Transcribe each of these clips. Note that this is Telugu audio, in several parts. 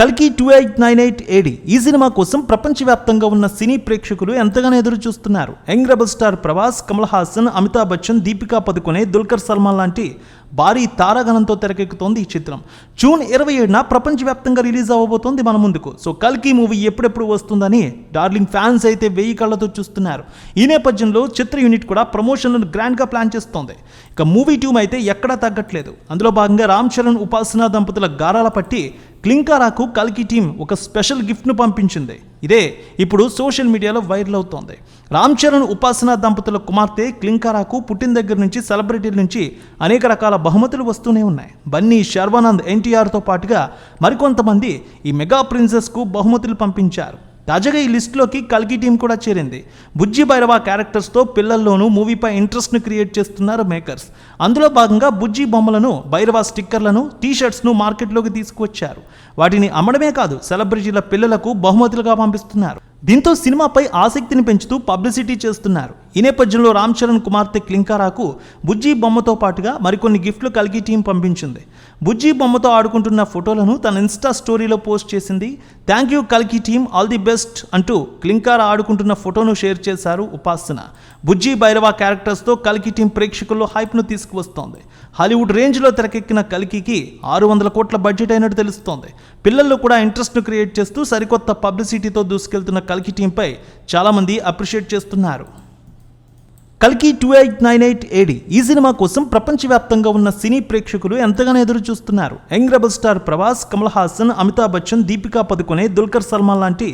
కల్కి 2898 ఏడి ఈ సినిమా కోసం ప్రపంచవ్యాప్తంగా ఉన్న సినీ ప్రేక్షకులు ఎంతగానో ఎదురు చూస్తున్నారు. Young rebel star Prabhas, Kamal Haasan, Amitabh Bachchan, Deepika Padukone, Dulquer Salman లాంటి భారీ తారాగణంతో తెరకెక్కుతోంది ఈ చిత్రం. జూన్ 27న ప్రపంచవ్యాప్తంగా రిలీజ్ అవ్వబోతోంది మన ముందుకు. సో కల్కి మూవీ ఎప్పుడెప్పుడు వస్తుందని డార్లింగ్ ఫ్యాన్స్ అయితే 1000 కళ్ళతో చూస్తున్నారు. ఈ నేపథ్యంలో చిత్ర యూనిట్ కూడా ప్రమోషన్లను గ్రాండ్గా ప్లాన్ చేస్తోంది. ఇక మూవీ టీమ్ అయితే ఎక్కడా తగ్గట్లేదు. అందులో భాగంగా రామ్ చరణ్, ఉపాసన దంపతుల గారాల పట్టి క్లింకారాకు కల్కి టీం ఒక స్పెషల్ గిఫ్ట్ను పంపించింది. ఇదే ఇప్పుడు సోషల్ మీడియాలో వైరల్ అవుతోంది. రామ్ చరణ్, ఉపాసన దంపతుల కుమార్తె క్లింకారాకు పుట్టిన దగ్గర నుంచి సెలబ్రిటీల నుంచి అనేక రకాల బహుమతులు వస్తూనే ఉన్నాయి. బన్నీ, శర్వానంద్, ఎన్టీఆర్తో పాటుగా మరికొంతమంది ఈ మెగా ప్రిన్సెస్కు బహుమతులు పంపించారు. తాజాగా ఈ లిస్టులోకి కల్కి టీం కూడా చేరింది. బుజ్జి భైరవ క్యారెక్టర్స్తో పిల్లల్లోనూ మూవీపై ఇంట్రెస్ట్ను క్రియేట్ చేస్తున్నారు మేకర్స్. అందులో భాగంగా బుజ్జి బొమ్మలను, భైరవ స్టిక్కర్లను, టీషర్ట్స్ను మార్కెట్లోకి తీసుకువచ్చారు. వాటిని అమ్మడమే కాదు, సెలబ్రిటీల పిల్లలకు బహుమతులుగా పంపిస్తున్నారు. దీంతో సినిమాపై ఆసక్తిని పెంచుతూ పబ్లిసిటీ చేస్తున్నారు. ఈ నేపథ్యంలో రామ్ చరణ్ కుమార్తె క్లింకారాకు బుజ్జి బొమ్మతో పాటుగా మరికొన్ని గిఫ్ట్లు కల్కి టీం పంపించింది. బుజ్జి బొమ్మతో ఆడుకుంటున్న ఫోటోలను తన ఇన్స్టా స్టోరీలో పోస్ట్ చేసింది. థ్యాంక్ యూ కల్కి టీం, ఆల్ ది బెస్ట్ అంటూ క్లింకారా ఆడుకుంటున్న ఫోటోను షేర్ చేశారు ఉపాసన. బుజ్జి భైరవ క్యారెక్టర్స్తో కల్కి టీం ప్రేక్షకుల్లో హైప్ను తీసుకువస్తోంది. హాలీవుడ్ రేంజ్లో తెరకెక్కిన కల్కికి 600 కోట్ల బడ్జెట్ అయినట్టు తెలుస్తోంది. పిల్లల్లో కూడా ఇంట్రెస్ట్ను క్రియేట్ చేస్తూ సరికొత్త పబ్లిసిటీతో దూసుకెళ్తున్న కల్కి టీంపై చాలామంది అప్రిషియేట్ చేస్తున్నారు. కల్కి 2898 ఏడి ఈ సినిమా కోసం ప్రపంచవ్యాప్తంగా ఉన్న సినీ ప్రేక్షకులు ఎంతగానో ఎదురు చూస్తున్నారు. Young rebel star Prabhas, Kamal Haasan, Amitabh Bachchan, Deepika Padukone, Dulquer Salman లాంటి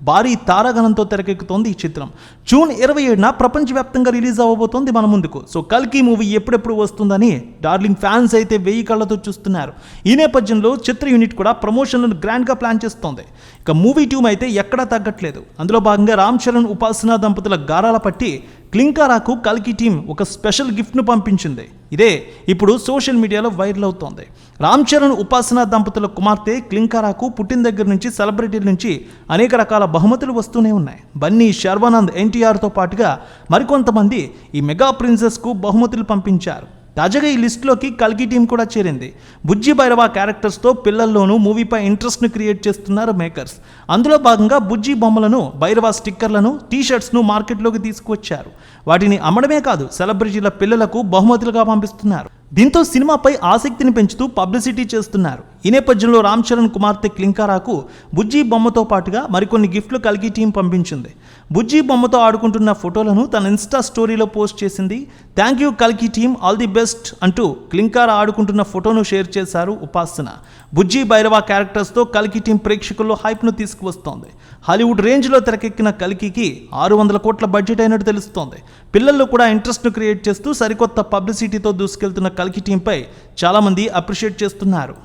భారీ తారాగణంతో తెరకెక్కుతోంది ఈ చిత్రం. జూన్ 27న ప్రపంచవ్యాప్తంగా రిలీజ్ అవ్వబోతోంది మన ముందుకు. సో కల్కి మూవీ ఎప్పుడెప్పుడు వస్తుందని డార్లింగ్ ఫ్యాన్స్ అయితే 1000 కళ్ళతో చూస్తున్నారు. ఈ నేపథ్యంలో చిత్ర యూనిట్ కూడా ప్రమోషన్లను గ్రాండ్గా ప్లాన్ చేస్తోంది. ఇక మూవీ టీమ్ అయితే ఎక్కడా తగ్గట్లేదు. అందులో భాగంగా రామ్ చరణ్, ఉపాసన దంపతుల గారాల పట్టి క్లింకారాకు కల్కి టీం ఒక స్పెషల్ గిఫ్ట్ను పంపించింది. ఇదే ఇప్పుడు సోషల్ మీడియాలో వైరల్ అవుతోంది. రామ్ చరణ్, ఉపాసన దంపతుల కుమార్తె క్లింకారాకు పుట్టిన దగ్గర నుంచి సెలబ్రిటీల నుంచి అనేక రకాల బహుమతులు వస్తూనే ఉన్నాయి. బన్నీ, శర్వానంద్, ఎన్టీఆర్తో పాటుగా మరికొంతమంది ఈ మెగా ప్రిన్సెస్కు బహుమతులు పంపించారు. తాజాగా ఈ లిస్టులోకి కల్కి టీం కూడా చేరింది. బుజ్జి భైరవ క్యారెక్టర్స్తో పిల్లల్లోనూ మూవీపై ఇంట్రెస్ట్ను క్రియేట్ చేస్తున్నారు మేకర్స్. అందులో భాగంగా బుజ్జి బొమ్మలను, భైరవ స్టిక్కర్లను, టీషర్ట్స్ను మార్కెట్లోకి తీసుకువచ్చారు. వాటిని అమ్మడమే కాదు, సెలబ్రిటీల పిల్లలకు బహుమతులుగా పంపిస్తున్నారు. దీంతో సినిమాపై ఆసక్తిని పెంచుతూ పబ్లిసిటీ చేస్తున్నారు. ఈ నేపథ్యంలో రామ్ చరణ్ కుమార్తె క్లింకారాకు బుజ్జి బొమ్మతో పాటుగా మరికొన్ని గిఫ్ట్లు కల్కి టీం పంపించింది. బుజ్జి బొమ్మతో ఆడుకుంటున్న ఫోటోలను తన ఇన్స్టా స్టోరీలో పోస్ట్ చేసింది. థ్యాంక్ యూ కల్కి టీం, ఆల్ ది బెస్ట్ అంటూ క్లింకారా ఆడుకుంటున్న ఫోటోను షేర్ చేశారు ఉపాసన. బుజ్జి భైరవ క్యారెక్టర్స్తో కల్కి టీం ప్రేక్షకుల్లో హైప్ను తీసుకువస్తోంది. హాలీవుడ్ రేంజ్లో తెరకెక్కిన కల్కికి 600 కోట్ల బడ్జెట్ అయినట్టు తెలుస్తోంది. పిల్లల్లో కూడా ఇంట్రెస్ట్ను క్రియేట్ చేస్తూ సరికొత్త పబ్లిసిటీతో దూసుకెళ్తున్న కల్కి టీంపై చాలామంది అప్రిషియేట్ చేస్తున్నారు.